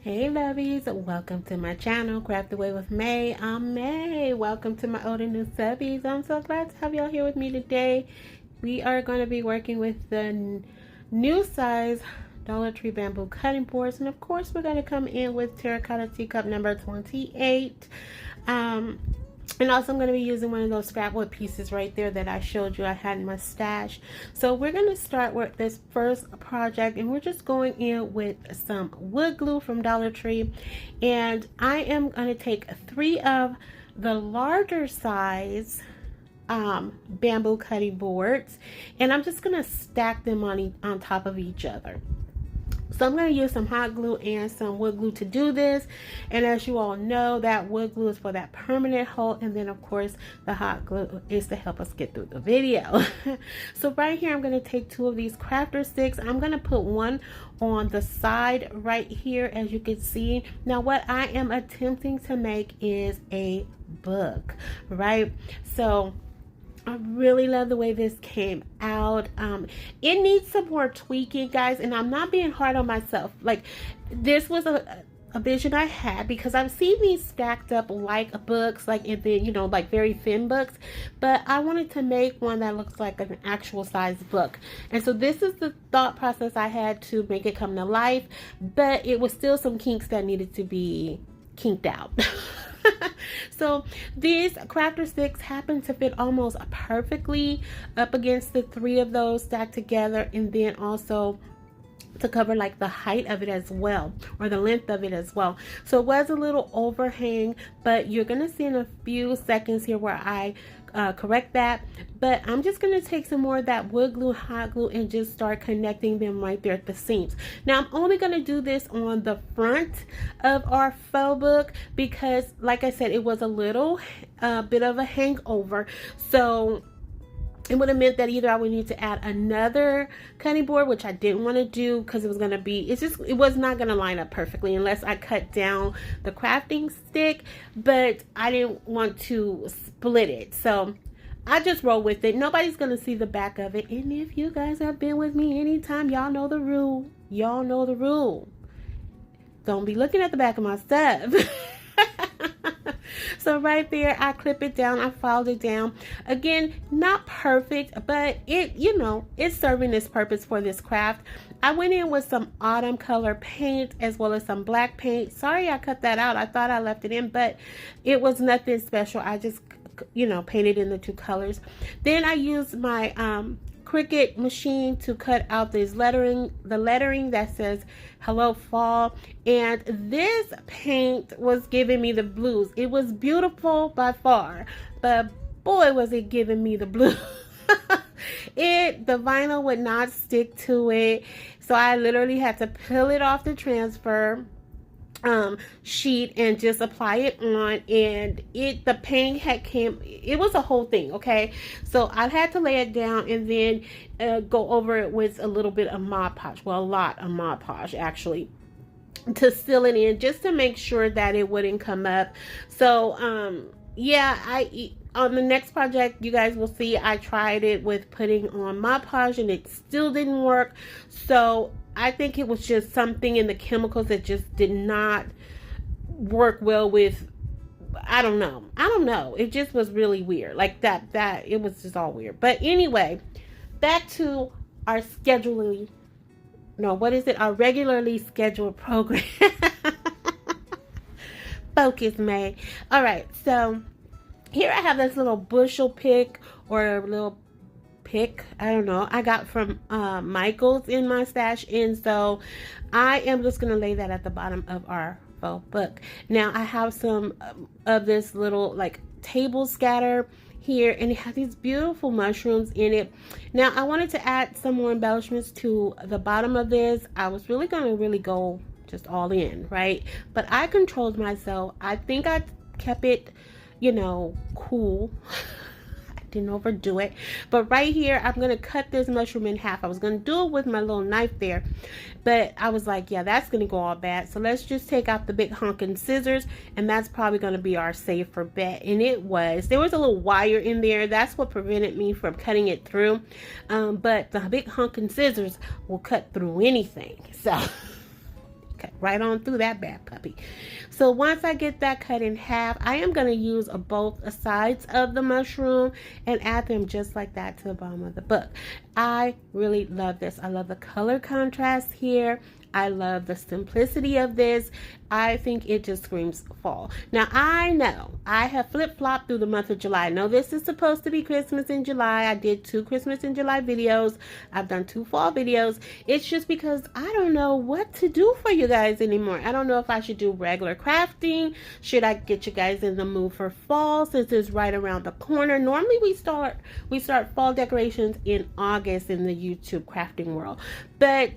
Hey lovies, welcome to my channel, Craft Away with May. I'm May. Welcome to my old and new subbies. I'm so glad to have y'all here with me today. We are going to be working with the new size Dollar Tree bamboo cutting boards, and of course we're going to come in with terracotta teacup number 28. And also I'm going to be using one of those scrapwood pieces right there that I showed you I had in my stash. So we're going to start with this first project, and we're just going in with some wood glue from Dollar Tree. And I am going to take 3 of the larger size bamboo cutting boards, and I'm just going to stack them on top of each other. So I'm going to use some hot glue and some wood glue to do this. And as you all know, that wood glue is for that permanent hold. And then of course the hot glue is to help us get through the video. So right here, I'm going to take 2 of these crafter sticks. I'm going to put one on the side right here, as you can see. Now what I am attempting to make is a book, right? So I really love the way this came out. It needs some more tweaking, guys, and I'm not being hard on myself. Like, this was a vision I had, because I've seen these stacked up like books, like in the, like very thin books, but I wanted to make one that looks like an actual size book. And so this is the thought process I had to make it come to life, but it was still some kinks that needed to be kinked out. So these crafter sticks happen to fit almost perfectly up against the 3 of those stacked together, and then also to cover like the height of it as well, or the length of it as well. So it was a little overhang, but you're gonna see in a few seconds here where I correct that. But I'm just gonna take some more of that wood glue, hot glue, and just start connecting them right there at the seams. Now I'm only gonna do this on the front of our faux book, because like I said, it was a little bit of a hangover. So it would have meant that either I would need to add another cutting board, which I didn't want to do, because it was going to be, it was not going to line up perfectly unless I cut down the crafting stick, but I didn't want to split it. So I just roll with it. Nobody's going to see the back of it. And if you guys have been with me anytime, y'all know the rule. Y'all know the rule. Don't be looking at the back of my stuff. So right there, I clip it down, I filed it down. Again, not perfect, but it's serving its purpose for this craft. I went in with some autumn color paint as well as some black paint. Sorry I cut that out. I thought I left it in, but it was nothing special. I just, painted in the 2 colors. Then I used my Cricut machine to cut out this lettering, the lettering that says hello fall, and this paint was giving me the blues. It was beautiful by far, but boy was it giving me the blues. The vinyl would not stick to it, so I literally had to peel it off the transfer sheet and just apply it on, and the paint it was a whole thing. Okay, so I had to lay it down and then go over it with a little bit of Mod Podge, well, a lot of Mod Podge actually, to seal it in, just to make sure that it wouldn't come up. So yeah, on the next project, you guys will see, I tried it with putting on Mod Podge and it still didn't work. So I think it was just something in the chemicals that just did not work well with, I don't know. It just was really weird. Like that it was just all weird. But anyway, back to our our regularly scheduled program. Focus, May. All right, so here I have this little bushel pick, or a little pick, I don't know, I got from Michael's in my stash, and so I am just gonna lay that at the bottom of our faux book. Now I have some of this little like table scatter here, and it has these beautiful mushrooms in it. Now I wanted to add some more embellishments to the bottom of this. I was really gonna go just all in, right? But I controlled myself. I think I kept it, cool. Didn't overdo it. But right here, I'm gonna cut this mushroom in half. I was gonna do it with my little knife there, but I was like, yeah, that's gonna go all bad, so let's just take out the big honking scissors, and that's probably gonna be our safer bet. And there was a little wire in there. That's what prevented me from cutting it through, but the big honking scissors will cut through anything. So Cut right on through that bad puppy. So once I get that cut in half, I am going to use both sides of the mushroom and add them just like that to the bottom of the book. I really love this. I love the color contrast here. I love the simplicity of this. I think it just screams fall. Now, I know I have flip-flopped through the month of July. I know this is supposed to be Christmas in July. I did 2 Christmas in July videos. I've done 2 fall videos. It's just because I don't know what to do for you guys anymore. I don't know if I should do regular crafting. Should I get you guys in the mood for fall since it's right around the corner? Normally we start fall decorations in August in the YouTube crafting world. But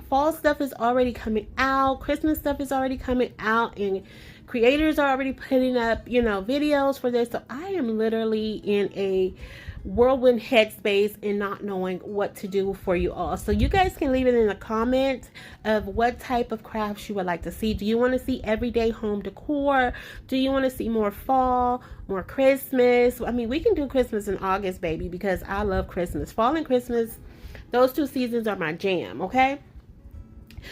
fall stuff is already coming out. Christmas stuff is already coming out, and creators are already putting up, you know, videos for this. So I am literally in a whirlwind headspace and not knowing what to do for you all. So you guys can leave it in the comments of what type of crafts you would like to see. Do you want to see everyday home decor? Do you want to see more fall, more Christmas? I mean, we can do Christmas in August, baby, because I love Christmas. Fall and Christmas, those 2 seasons are my jam, okay?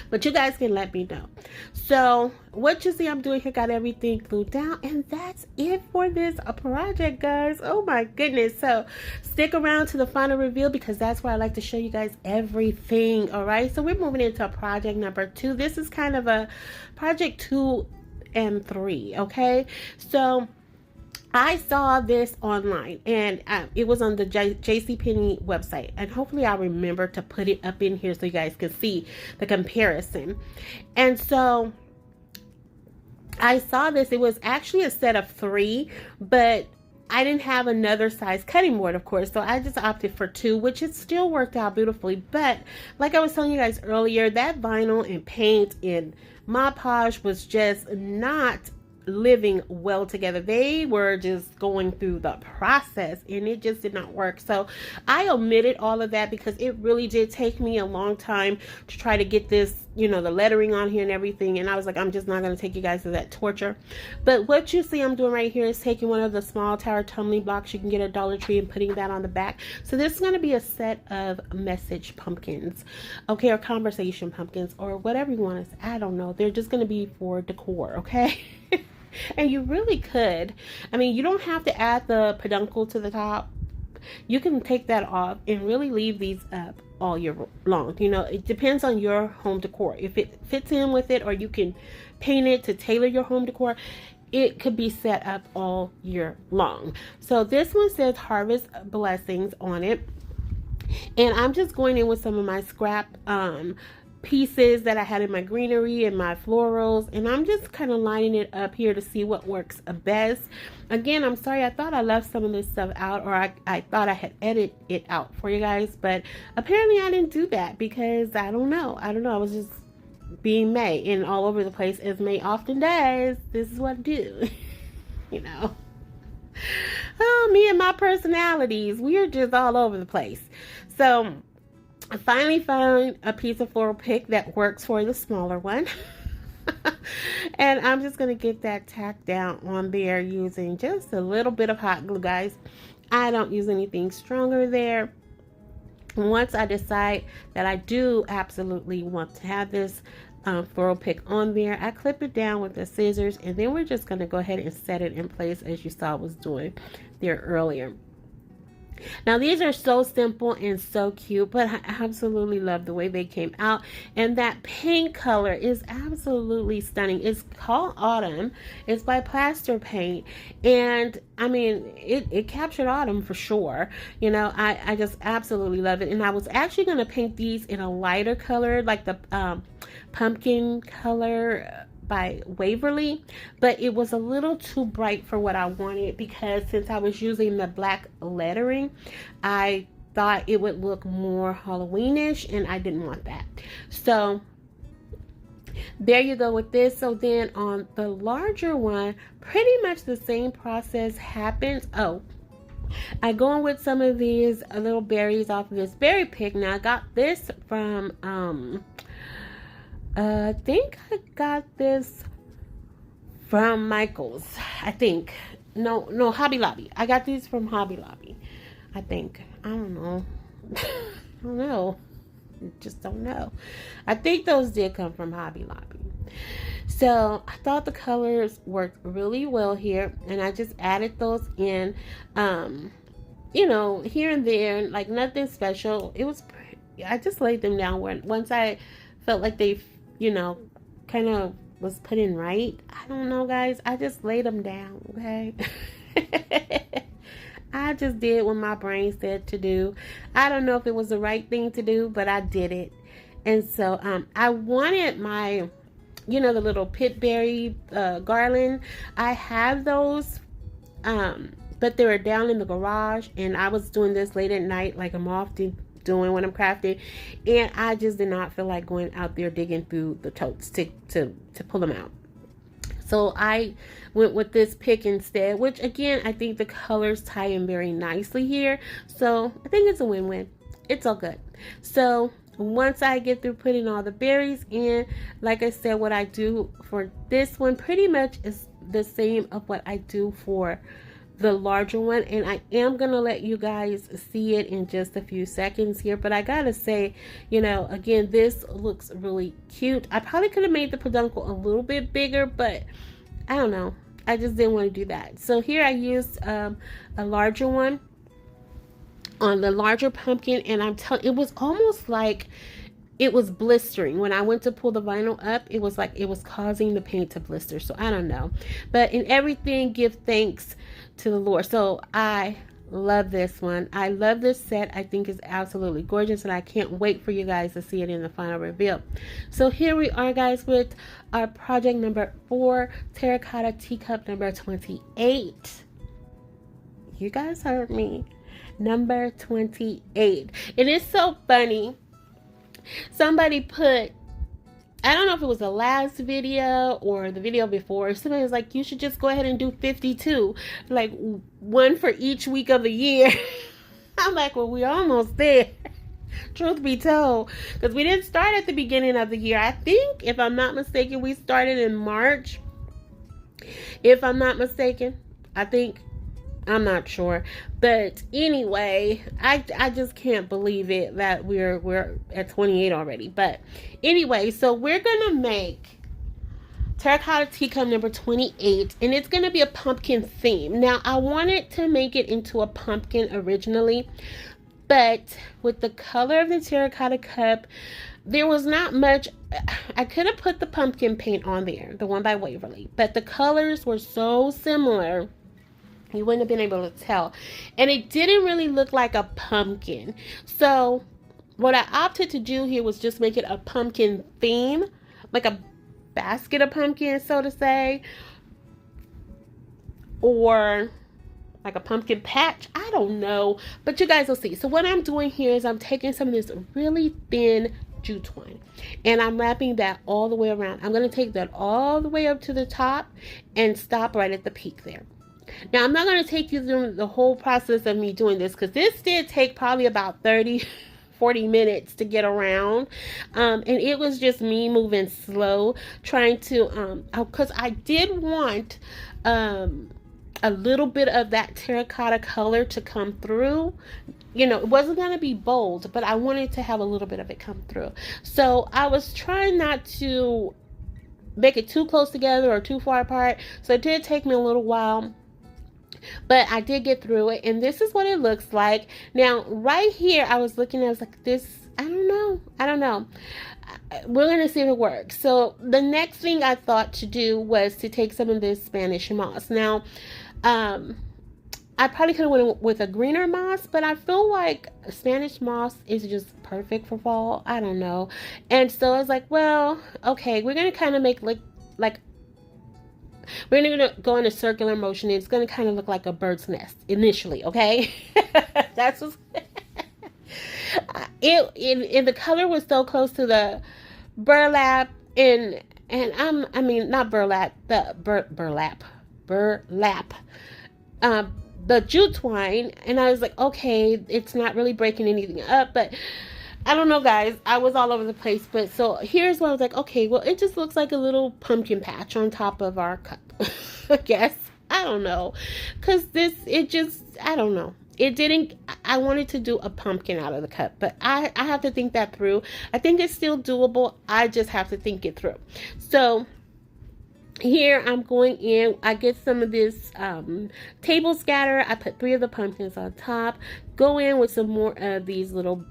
But you guys can let me know. So what you see I'm doing here, got everything glued down, and that's it for this project, guys. Oh my goodness. So stick around to the final reveal because that's where I like to show you guys everything. All right, so we're moving into project number 2. This is kind of a project 2 and 3. Okay, so I saw this online, and it was on the JCPenney website, and hopefully I'll remember to put it up in here so you guys can see the comparison. And so I saw this. It was actually a set of 3, but I didn't have another size cutting board, of course, so I just opted for 2, which it still worked out beautifully. But like I was telling you guys earlier, that vinyl and paint and Mod Podge was just not living well together. They were just going through the process and it just did not work. So I omitted all of that because it really did take me a long time to try to get this, you know, the lettering on here and everything, and I was like, I'm just not going to take you guys to that torture. But what you see I'm doing right here is taking one of the small tower tumbling blocks you can get at Dollar Tree and putting that on the back. So this is going to be a set of message pumpkins, okay, or conversation pumpkins, or whatever you want to say. I don't know, they're just going to be for decor, okay? And you really could, I mean, you don't have to add the peduncle to the top. You can take that off and really leave these up all year long. You know, it depends on your home decor. If it fits in with it, or you can paint it to tailor your home decor, it could be set up all year long. So this one says Harvest Blessings on it, and I'm just going in with some of my scrap pieces that I had in my greenery and my florals, and I'm just kind of lining it up here to see what works best. Again, I'm sorry, I thought I left some of this stuff out, or I thought I had edited it out for you guys, but apparently I didn't do that because I don't know, I was just being May and all over the place, as May often does. This is what I do. You know, oh, me and my personalities, we're just all over the place. So I finally found a piece of floral pick that works for the smaller one. And I'm just going to get that tacked down on there using just a little bit of hot glue, guys. I don't use anything stronger there. Once I decide that I do absolutely want to have this floral pick on there, I clip it down with the scissors, and then we're just going to go ahead and set it in place as you saw I was doing there earlier. Now these are so simple and so cute, but I absolutely love the way they came out, and that pink color is absolutely stunning. It's called Autumn. It's by Plaster Paint, and I mean it captured autumn for sure. You know, I just absolutely love it, and I was actually going to paint these in a lighter color, like the pumpkin color by Waverly, but it was a little too bright for what I wanted, because since I was using the black lettering, I thought it would look more Halloweenish, and I didn't want that. So there you go with this. So then on the larger one, pretty much the same process happens. Oh, I go in with some of these little berries off of this berry pick. Now I got this from I think I got this from Michael's. I think no, Hobby Lobby. I got these from Hobby Lobby, I think. I don't know. I don't know. Just don't know. I think those did come from Hobby Lobby. So I thought the colors worked really well here, and I just added those in, you know, here and there, like nothing special. It was, I just laid them down once I felt like they, you know, kind of was put in right. I don't know, guys. I just laid them down, okay? I just did what my brain said to do. I don't know if it was the right thing to do, but I did it. And so I wanted my, you know, the little pitberry garland. I have those, but they were down in the garage, and I was doing this late at night like I'm often doing when I'm crafting, and I just did not feel like going out there digging through the totes to pull them out. So I went with this pick instead, which again, I think the colors tie in very nicely here. So I think it's a win-win. It's all good. So once I get through putting all the berries in, like I said, what I do for this one pretty much is the same of what I do for the larger one, and I am gonna let you guys see it in just a few seconds here. But I gotta say, you know, again, this looks really cute. I probably could have made the peduncle a little bit bigger, but I don't know, I just didn't want to do that. So here I used a larger one on the larger pumpkin, and I'm telling, it was almost like it was blistering. When I went to pull the vinyl up, it was like it was causing the paint to blister. So I don't know, but in everything, give thanks to the Lord. So I love this one. I love this set. I think it's absolutely gorgeous, and I can't wait for you guys to see it in the final reveal. So here we are, guys, with our project number 4, terracotta teacup number 28. You guys heard me. Number 28. It is so funny. Somebody put, I don't know if it was the last video or the video before, somebody was like, you should just go ahead and do 52, like one for each week of the year. I'm like, well, we're almost there. Truth be told, because we didn't start at the beginning of the year. I think, if I'm not mistaken, we started in March. If I'm not mistaken, I think. I'm not sure, but anyway, I just can't believe it that we're at 28 already. But anyway, so we're gonna make terracotta teacup number 28, and it's gonna be a pumpkin theme. Now I wanted to make it into a pumpkin originally, but with the color of the terracotta cup, there was not much. I could have put the pumpkin paint on there, the one by Waverly, but the colors were so similar, you wouldn't have been able to tell, and it didn't really look like a pumpkin. So what I opted to do here was just make it a pumpkin theme, like a basket of pumpkins, so to say, or like a pumpkin patch. I don't know, but you guys will see. So what I'm doing here is I'm taking some of this really thin jute twine, and I'm wrapping that all the way around. I'm going to take that all the way up to the top and stop right at the peak there. Now, I'm not going to take you through the whole process of me doing this, because this did take probably about 30-40 minutes to get around, and it was just me moving slow, trying to, because I did want a little bit of that terracotta color to come through. You know, it wasn't going to be bold, but I wanted to have a little bit of it come through. So I was trying not to make it too close together or too far apart, so it did take me a little while. But I did get through it, and this is what it looks like. Now, right here, I was looking, I was like, this, I don't know. We're going to see if it works. So the next thing I thought to do was to take some of this Spanish moss. Now, I probably could have went with a greener moss, but I feel like Spanish moss is just perfect for fall. I don't know. And so I was like, well, okay, we're going to kind of make like we're going to go in a circular motion. It's going to kind of look like a bird's nest initially, okay? That's what's... the color was so close to the burlap, and I mean, not burlap, the burlap, the jute twine, and I was like, okay, it's not really breaking anything up, but I don't know, guys. I was all over the place. But so here's what I was like, okay, well, it just looks like a little pumpkin patch on top of our cup. I guess. I don't know. Because this, it just, I don't know. it didn't, I wanted to do a pumpkin out of the cup, but I have to think that through. I think it's still doable. I just have to think it through. So here I'm going in, I get some of this table scatter. I put 3 of the pumpkins on top, go in with some more of these little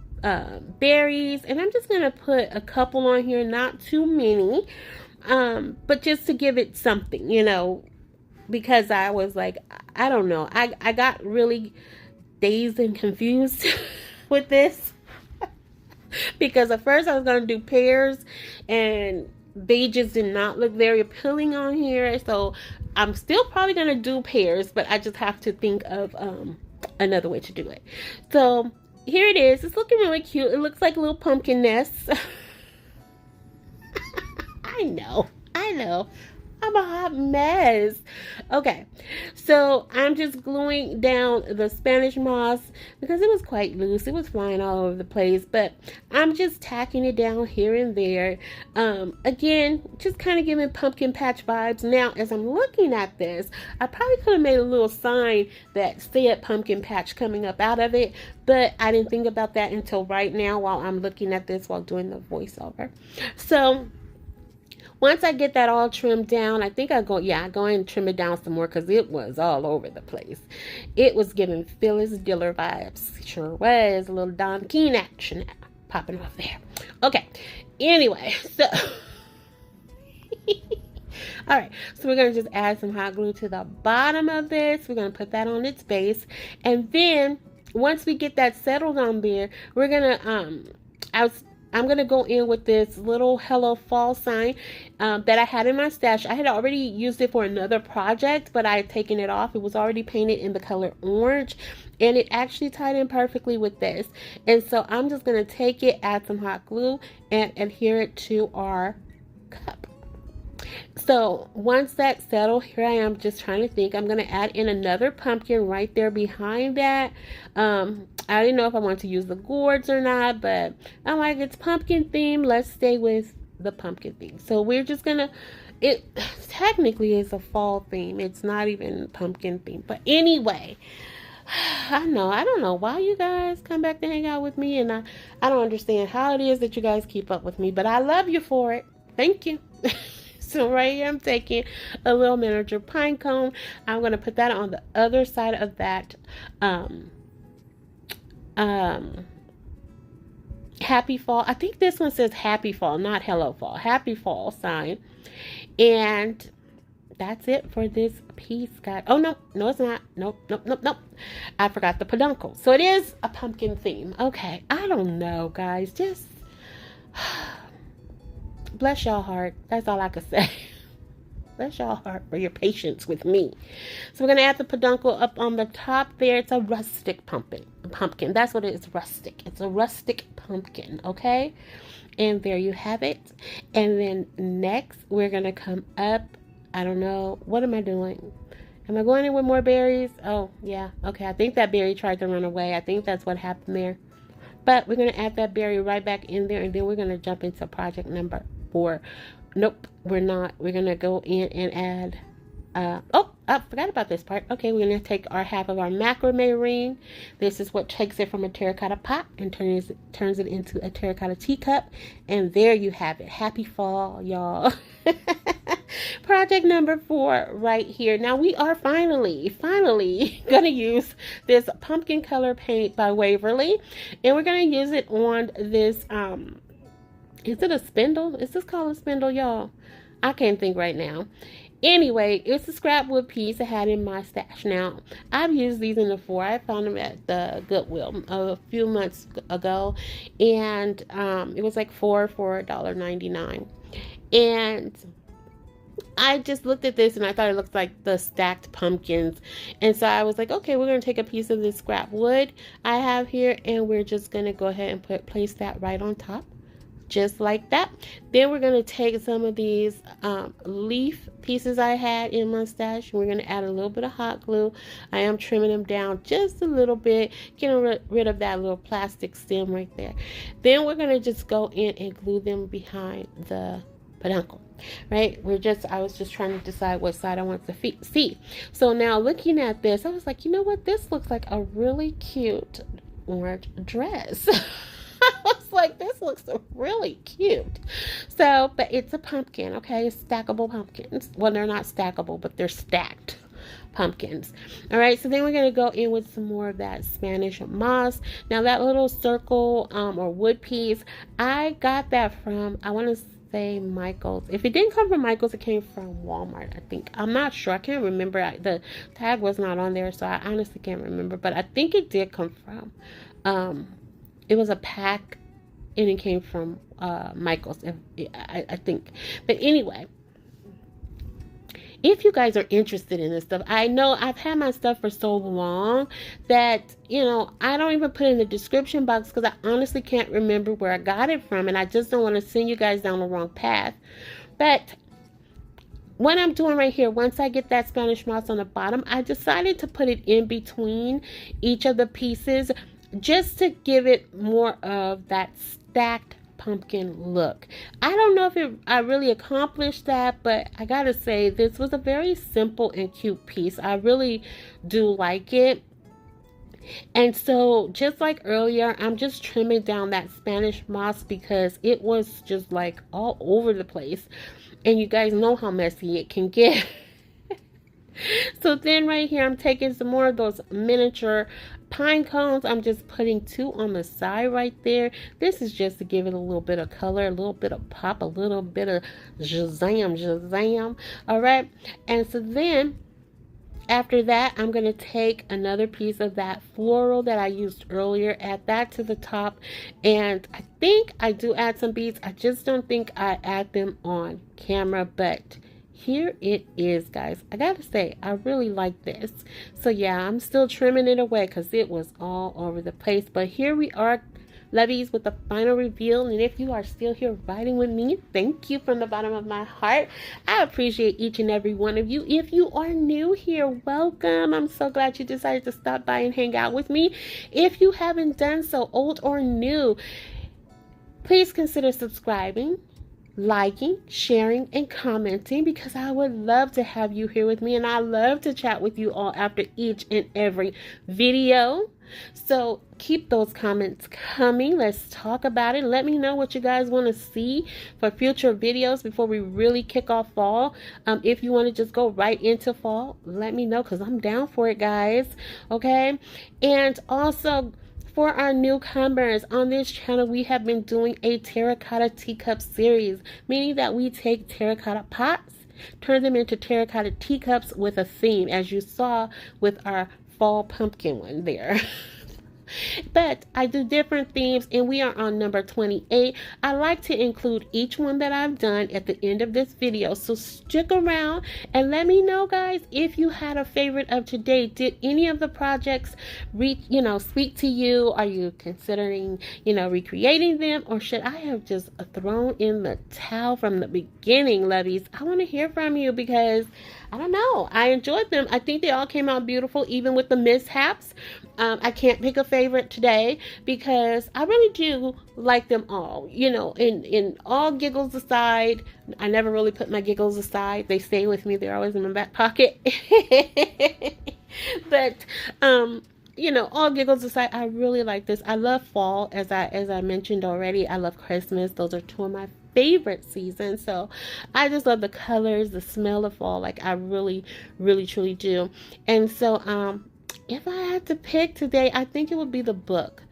berries, and I'm just gonna put a couple on here, not too many, but just to give it something, you know, because I was like, I don't know, I got really dazed and confused with this because at first I was gonna do pears and they just did not look very appealing on here. So I'm still probably gonna do pears, but I just have to think of another way to do it. So here it is. It's looking really cute. It looks like little pumpkin nests. I know. I'm a hot mess. Okay, so I'm just gluing down the Spanish moss because it was quite loose. It was flying all over the place, but I'm just tacking it down here and there. Again, just kind of giving pumpkin patch vibes. Now, as I'm looking at this, I probably could have made a little sign that said pumpkin patch coming up out of it, but I didn't think about that until right now while I'm looking at this while doing the voiceover. So once I get that all trimmed down, I think I go and trim it down some more because it was all over the place. It was giving Phyllis Diller vibes. Sure was. A little Don Keene action popping off there. Okay. Anyway, so all right. So we're going to just add some hot glue to the bottom of this. We're going to put that on its base. And then once we get that settled on there, we're going to, I'm going to go in with this little Hello Fall sign that I had in my stash. I had already used it for another project, but I had taken it off. It was already painted in the color orange, and it actually tied in perfectly with this. And so I'm just going to take it, add some hot glue, and adhere it to our cup. So once that's settled, here I am just trying to think. I'm going to add in another pumpkin right there behind that. I didn't know if I want to use the gourds or not, but I'm like, it's pumpkin theme. Let's stay with the pumpkin theme. So we're just going to, it technically is a fall theme. It's not even pumpkin theme. But anyway, I don't know why you guys come back to hang out with me, and I don't understand how it is that you guys keep up with me, but I love you for it. Thank you. So right here, I'm taking a little miniature pine cone. I'm going to put that on the other side of that Happy Fall. I think this one says Happy Fall, not Hello Fall. Happy Fall sign. And that's it for this piece, guys. Oh, no, it's not. Nope. I forgot the peduncle. So it is a pumpkin theme. Okay, I don't know, guys. Just bless y'all heart. That's all I could say. Bless y'all heart for your patience with me. So we're going to add the peduncle up on the top there. It's a rustic pumpkin. That's what it is, rustic. It's a rustic pumpkin, okay? And there you have it. And then next, we're going to come up. I don't know. What am I doing? Am I going in with more berries? Oh, yeah. Okay, I think that berry tried to run away. I think that's what happened there. But we're going to add that berry right back in there, and then we're going to jump into project number 4. Nope, we're not. We're going to go in and add, I forgot about this part. Okay, we're going to take our half of our macrame ring. This is what takes it from a terracotta pot and turns it into a terracotta teacup. And there you have it. Happy fall, y'all. Project number 4 right here. Now we are finally going to use this pumpkin color paint by Waverly. And we're going to use it on this, is it a spindle? Is this called a spindle, y'all? I can't think right now. Anyway, it's a scrap wood piece I had in my stash. Now, I've used these in before. I found them at the Goodwill a few months ago. And it was like $4 for $1.99. And I just looked at this and I thought it looked like the stacked pumpkins. And so I was like, okay, we're going to take a piece of this scrap wood I have here. And we're just going to go ahead and place that right on top. Just like that. Then we're going to take some of these leaf pieces I had in my stash. We're going to add a little bit of hot glue. I am trimming them down just a little bit, getting rid of that little plastic stem right there. Then we're going to just go in and glue them behind the peduncle. right? I was just trying to decide what side I want to see. So now looking at this, I was like, you know what? This looks like a really cute orange dress. I was like, this looks really cute. So, but it's a pumpkin, okay? It's stackable pumpkins. Well, they're not stackable, but they're stacked pumpkins. All right, so then we're going to go in with some more of that Spanish moss. Now that little circle or wood piece, I got that from, I want to say Michael's. If it didn't come from Michael's, it came from Walmart, I think. I'm not sure. I can't remember. The tag was not on there, so I honestly can't remember, but I think it did come from it was a pack and it came from Michael's, I think. But anyway, if you guys are interested in this stuff, I know I've had my stuff for so long that, you know, I don't even put it in the description box because I honestly can't remember where I got it from, and I just don't want to send you guys down the wrong path. But what I'm doing right here, once I get that Spanish moss on the bottom, I decided to put it in between each of the pieces just to give it more of that stacked pumpkin look. I don't know if I really accomplished that, but I gotta say this was a very simple and cute piece. I really do like it. And so just like earlier, I'm just trimming down that Spanish moss because it was just like all over the place, and you guys know how messy it can get. So then right here, I'm taking some more of those miniature pine cones. I'm just putting 2 on the side right there. This is just to give it a little bit of color, a little bit of pop, a little bit of zhazam. All right. And so then after that, I'm going to take another piece of that floral that I used earlier, add that to the top. And I think I do add some beads. I just don't think I add them on camera, but here it is, guys. I gotta say, I really like this. So yeah, I'm still trimming it away because it was all over the place. But here we are, Lovies, with the final reveal. And if you are still here riding with me, thank you from the bottom of my heart. I appreciate each and every one of you. If you are new here, welcome. I'm so glad you decided to stop by and hang out with me. If you haven't done so, old or new, please consider subscribing, liking, sharing, and commenting, because I would love to have you here with me, and I love to chat with you all after each and every video. So keep those comments coming. Let's talk about it. Let me know what you guys want to see for future videos before we really kick off fall. If you want to just go right into fall, let me know, because I'm down for it, guys. Okay. And also, for our newcomers on this channel, we have been doing a terracotta teacup series, meaning that we take terracotta pots, turn them into terracotta teacups with a theme, as you saw with our fall pumpkin one there. But I do different themes, and we are on number 28. I like to include each one that I've done at the end of this video, so stick around and let me know, guys, if you had a favorite of today. Did any of the projects speak to you? Are you considering recreating them, or should I have just thrown in the towel from the beginning, Lovies? I want to hear from you, because I don't know, I enjoyed them. I think they all came out beautiful, even with the mishaps. I can't pick a favorite today because I really do like them all. In all giggles aside, I never really put my giggles aside. They stay with me. They're always in my back pocket. But all giggles aside, I really like this. I love fall, as I mentioned already. I love Christmas. Those are 2 of my favorite seasons. So I just love the colors, the smell of fall. Like, I really, really, truly do. And so if I had to pick today, I think it would be the book.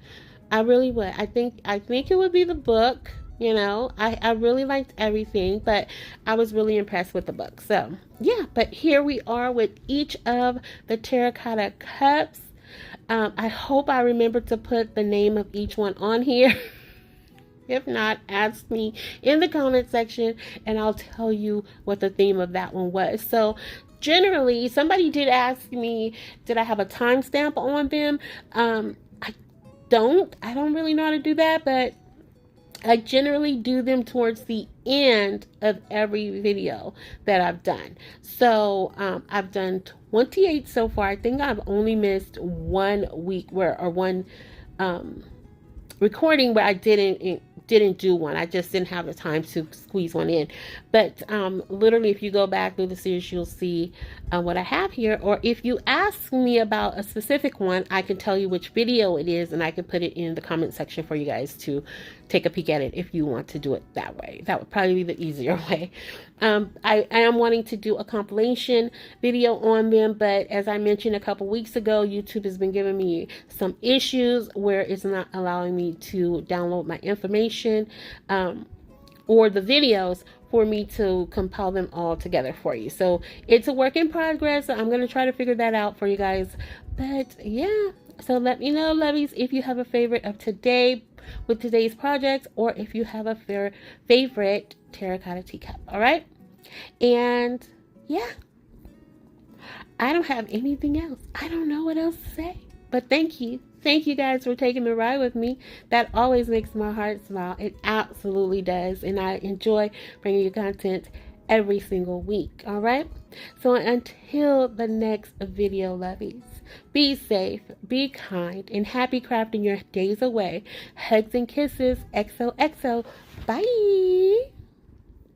I really would. I think it would be the book. I really liked everything, but I was really impressed with the book. So yeah, but here we are with each of the terracotta cups. I hope I remember to put the name of each one on here. If not, ask me in the comment section and I'll tell you what the theme of that one was. So generally, somebody did ask me, did I have a timestamp on them? I don't really know how to do that, but I generally do them towards the end of every video that I've done. So I've done 28 so far. I think I've only missed 1 week one recording where I didn't didn't do one. I just didn't have the time to squeeze one in. But literally, if you go back through the series, you'll see what I have here. Or if you ask me about a specific one, I can tell you which video it is, and I can put it in the comment section for you guys to take a peek at it if you want to do it that way. That would probably be the easier way. I am wanting to do a compilation video on them, but as I mentioned a couple weeks ago, YouTube has been giving me some issues where it's not allowing me to download my information or the videos for me to compile them all together for you. So it's a work in progress. I'm going to try to figure that out for you guys. But yeah, so let me know, lovies, if you have a favorite of today with today's projects, or if you have a favorite terracotta teacup. All right. And yeah, I don't have anything else. I don't know what else to say, but thank you. Thank you guys for taking the ride with me. That always makes my heart smile. It absolutely does. And I enjoy bringing you content every single week. All right. So until the next video, lovies, be safe, be kind, and happy crafting your days away. Hugs and kisses. XOXO. Bye.